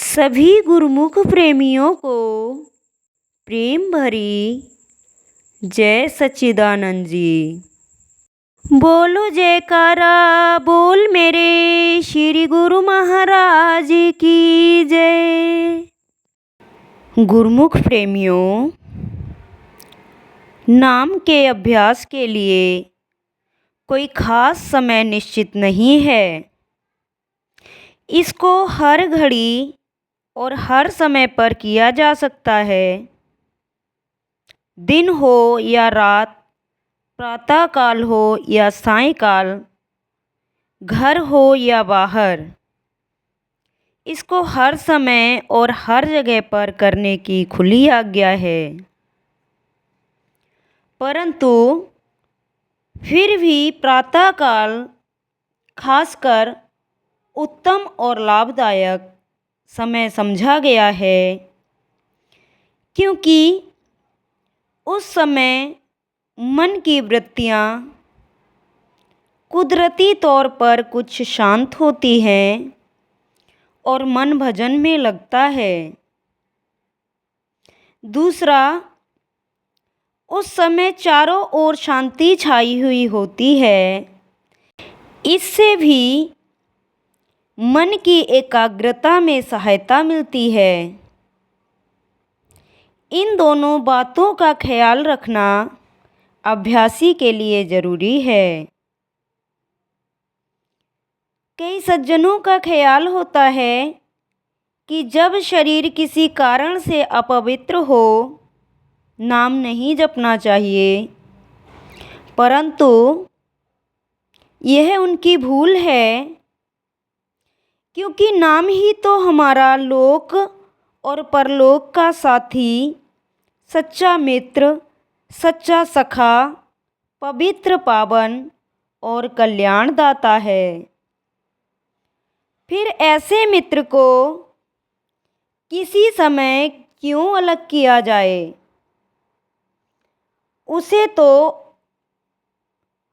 सभी गुरुमुख प्रेमियों को प्रेम भरी जय सच्चिदानंद जी। बोलो जयकारा बोल मेरे श्री गुरु महाराज की जय। गुरुमुख प्रेमियों, नाम के अभ्यास के लिए कोई खास समय निश्चित नहीं है। इसको हर घड़ी और हर समय पर किया जा सकता है। दिन हो या रात, प्रातः काल हो या सायंकाल, घर हो या बाहर, इसको हर समय और हर जगह पर करने की खुली आज्ञा है। परंतु फिर भी प्रातः काल खासकर उत्तम और लाभदायक समय समझा गया है, क्योंकि उस समय मन की वृत्तियाँ कुदरती तौर पर कुछ शांत होती हैं और मन भजन में लगता है। दूसरा, उस समय चारों ओर शांति छाई हुई होती है। इससे भी मन की एकाग्रता में सहायता मिलती है। इन दोनों बातों का ख्याल रखना अभ्यासी के लिए ज़रूरी है। कई सज्जनों का ख्याल होता है कि जब शरीर किसी कारण से अपवित्र हो, नाम नहीं जपना चाहिए, परंतु यह उनकी भूल है, क्योंकि नाम ही तो हमारा लोक और परलोक का साथी, सच्चा मित्र, सच्चा सखा, पवित्र पावन और कल्याणदाता है। फिर ऐसे मित्र को किसी समय क्यों अलग किया जाए? उसे तो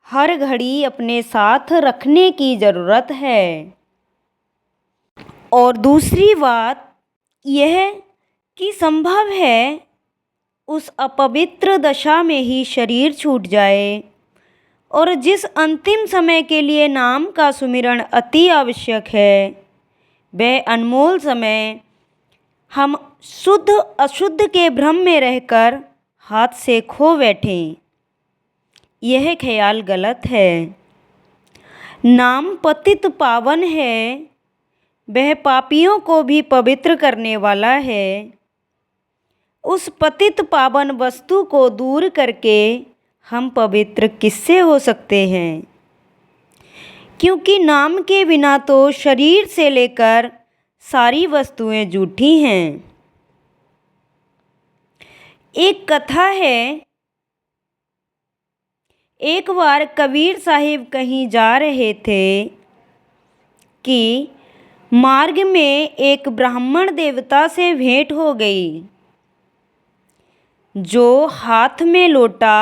हर घड़ी अपने साथ रखने की ज़रूरत है। और दूसरी बात यह कि संभव है उस अपवित्र दशा में ही शरीर छूट जाए, और जिस अंतिम समय के लिए नाम का सुमिरन अति आवश्यक है, वह अनमोल समय हम शुद्ध अशुद्ध के भ्रम में रहकर हाथ से खो बैठें। यह ख्याल गलत है। नाम पतित पावन है, वह पापियों को भी पवित्र करने वाला है। उस पतित पावन वस्तु को दूर करके हम पवित्र किससे हो सकते हैं? क्योंकि नाम के बिना तो शरीर से लेकर सारी वस्तुएं झूठी हैं। एक कथा है, एक बार कबीर साहिब कहीं जा रहे थे कि मार्ग में एक ब्राह्मण देवता से भेंट हो गई, जो हाथ में लोटा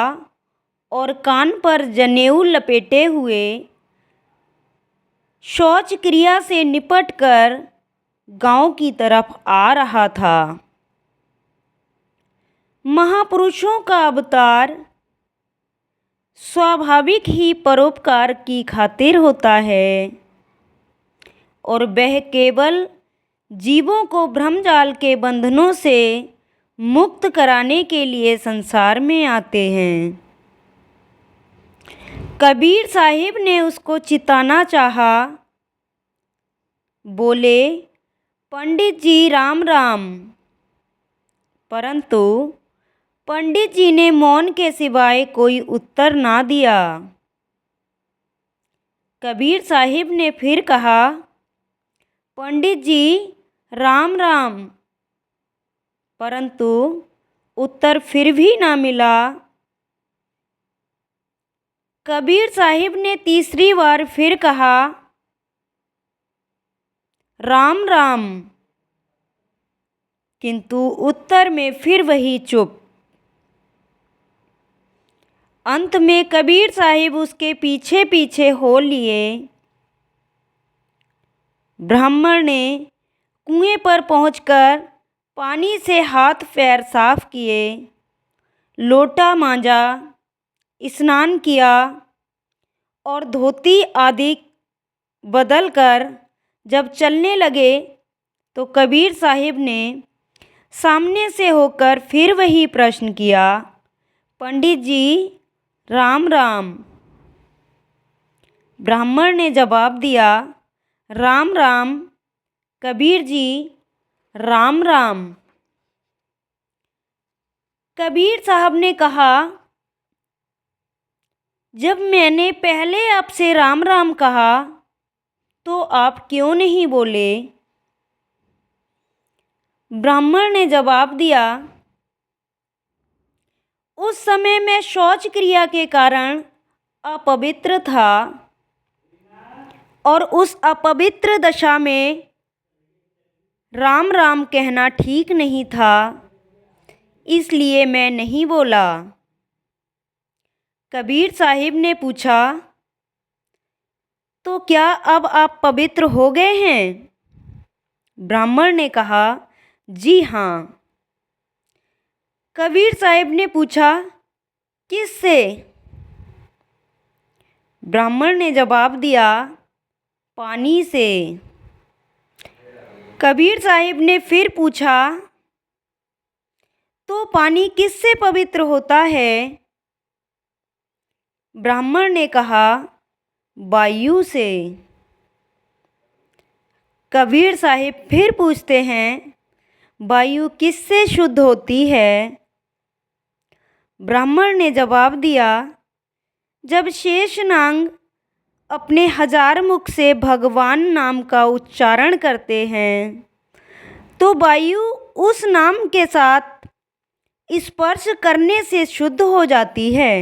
और कान पर जनेऊ लपेटे हुए शौच क्रिया से निपटकर गांव की तरफ आ रहा था। महापुरुषों का अवतार स्वाभाविक ही परोपकार की खातिर होता है, और वह केवल जीवों को भ्रमजाल के बंधनों से मुक्त कराने के लिए संसार में आते हैं। कबीर साहिब ने उसको चिताना चाहा। बोले, पंडित जी राम राम। परंतु पंडित जी ने मौन के सिवाय कोई उत्तर ना दिया। कबीर साहिब ने फिर कहा, पंडित जी राम राम। परंतु उत्तर फिर भी ना मिला। कबीर साहिब ने तीसरी बार फिर कहा, राम राम, किंतु उत्तर में फिर वही चुप। अंत में कबीर साहिब उसके पीछे पीछे हो लिए। ब्राह्मण ने कुएं पर पहुंचकर पानी से हाथ पैर साफ किए, लोटा मांजा, स्नान किया और धोती आदि बदलकर जब चलने लगे तो कबीर साहिब ने सामने से होकर फिर वही प्रश्न किया, पंडित जी राम राम। ब्राह्मण ने जवाब दिया, राम राम कबीर जी, राम राम। कबीर साहब ने कहा, जब मैंने पहले आपसे राम राम कहा तो आप क्यों नहीं बोले? ब्राह्मण ने जवाब दिया, उस समय मैं शौच क्रिया के कारण अपवित्र था और उस अपवित्र दशा में राम राम कहना ठीक नहीं था, इसलिए मैं नहीं बोला। कबीर साहिब ने पूछा, तो क्या अब आप पवित्र हो गए हैं? ब्राह्मण ने कहा, जी हाँ। कबीर साहिब ने पूछा, किससे? ब्राह्मण ने जवाब दिया, पानी से। कबीर साहिब ने फिर पूछा, तो पानी किससे पवित्र होता है? ब्राह्मण ने कहा, वायु से। कबीर साहिब फिर पूछते हैं, वायु किससे शुद्ध होती है? ब्राह्मण ने जवाब दिया, जब शेषनाग अपने 1000 मुख से भगवान नाम का उच्चारण करते हैं तो वायु उस नाम के साथ स्पर्श करने से शुद्ध हो जाती है।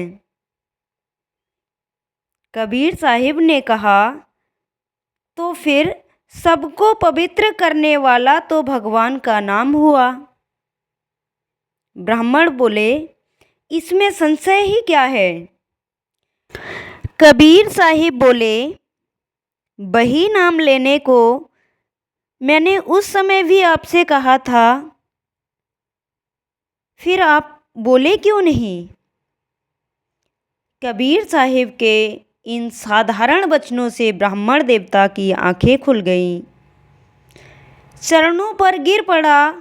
कबीर साहिब ने कहा, तो फिर सबको पवित्र करने वाला तो भगवान का नाम हुआ। ब्राह्मण बोले, इसमें संशय ही क्या है? कबीर साहिब बोले, वही नाम लेने को मैंने उस समय भी आपसे कहा था, फिर आप बोले क्यों नहीं? कबीर साहिब के इन साधारण वचनों से ब्राह्मण देवता की आंखें खुल गईं, चरणों पर गिर पड़ा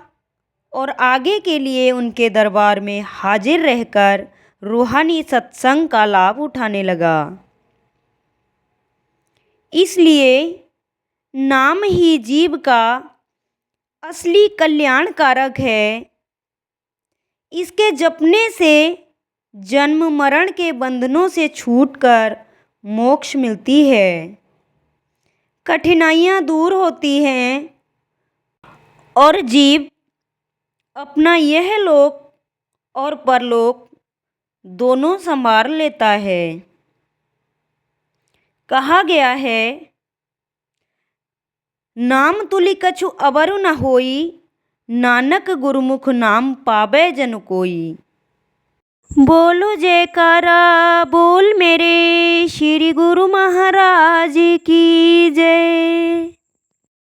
और आगे के लिए उनके दरबार में हाजिर रहकर रूहानी सत्संग का लाभ उठाने लगा। इसलिए नाम ही जीव का असली कल्याण कारक है। इसके जपने से जन्म मरण के बंधनों से छूटकर मोक्ष मिलती है, कठिनाइयाँ दूर होती हैं और जीव अपना यह लोक और परलोक दोनों संभाल लेता है। कहा गया है, नाम तुलि कछु अवरु न होई, नानक गुरुमुख नाम पावै जन कोई। बोलो जयकारा बोल मेरे श्री गुरु महाराज की जय।